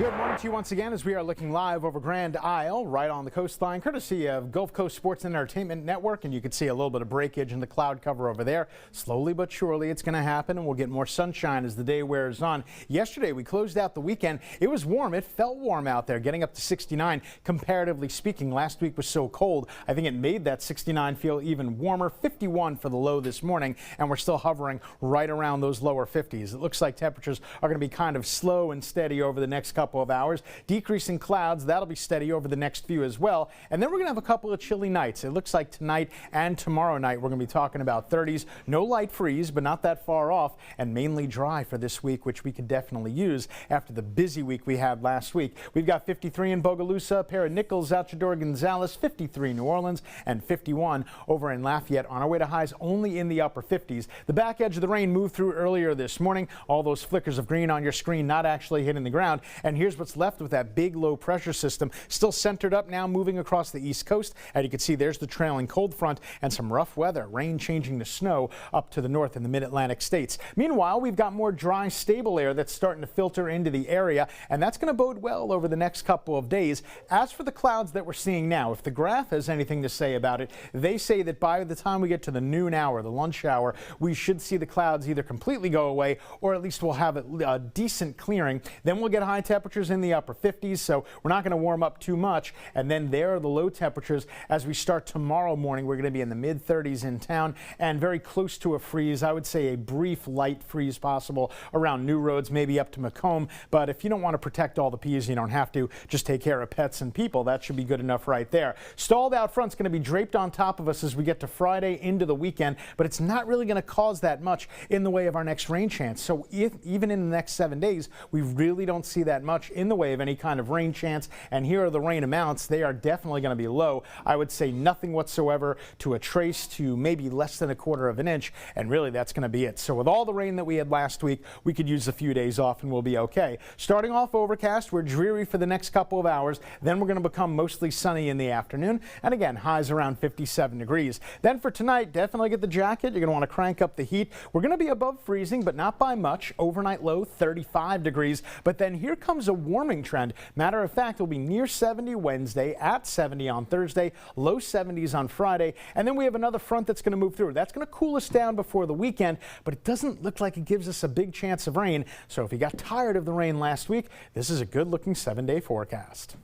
Good morning to you once again as we are looking live over Grand Isle, right on the coastline, courtesy of Gulf Coast Sports and Entertainment Network. And you can see a little bit of breakage in the cloud cover over there. Slowly but surely it's going to happen, and we'll get more sunshine as the day wears on. Yesterday we closed out the weekend. It was warm. It felt warm out there, getting up to 69. Comparatively speaking, last week was so cold. I think it made that 69 feel even warmer. 51 for the low this morning, and we're still hovering right around those lower 50s. It looks like temperatures are going to be kind of slow and steady over the next couple of hours. Decreasing clouds, that'll be steady over the next few as well. And then we're going to have a couple of chilly nights. It looks like tonight and tomorrow night we're going to be talking about 30s. No light freeze, but not that far off, and mainly dry for this week, which we could definitely use after the busy week we had last week. We've got 53 in Bogalusa, a pair of Nichols, Alchador, Gonzales, 53 New Orleans, and 51 over in Lafayette. On our way to highs only in the upper 50s. The back edge of the rain moved through earlier this morning. All those flickers of green on your screen not actually hitting the ground. And here's what's left with that big low pressure system, still centered up now, moving across the east coast. And you can see there's the trailing cold front and some rough weather, rain changing to snow up to the north in the mid-Atlantic states. Meanwhile, we've got more dry, stable air that's starting to filter into the area, and that's going to bode well over the next couple of days. As for the clouds that we're seeing now, if the graph has anything to say about it, they say that by the time we get to the noon hour, the lunch hour, we should see the clouds either completely go away, or at least we'll have a decent clearing. Then we'll get high temperatures in the upper 50s, so we're not going to warm up too much. And then there are the low temperatures as we start tomorrow morning. We're going to be in the mid 30s in town and very close to a freeze. I would say a brief light freeze possible around New Roads, maybe up to Macomb. But if you don't want to protect all the peas, you don't have to. Just take care of pets and people. That should be good enough right there. Stalled out front's going to be draped on top of us as we get to Friday into the weekend, but it's not really going to cause that much in the way of our next rain chance. So even in the next 7 days, we really don't see that much in the way of any kind of rain chance. And here are the rain amounts. They are definitely going to be low. I would say nothing whatsoever to a trace to maybe less than 1/4 of an inch. And really that's going to be it. So with all the rain that we had last week, we could use a few days off and we'll be okay. Starting off overcast, we're dreary for the next couple of hours. Then we're going to become mostly sunny in the afternoon. And again, highs around 57 degrees. Then for tonight, definitely get the jacket. You're going to want to crank up the heat. We're going to be above freezing, but not by much. Overnight low 35 degrees. But then here comes a warming trend. Matter of fact, it'll be near 70 Wednesday, at 70 on Thursday, low 70s on Friday. And then we have another front that's going to move through. That's going to cool us down before the weekend, but it doesn't look like it gives us a big chance of rain. So if you got tired of the rain last week, this is a good looking 7-day forecast.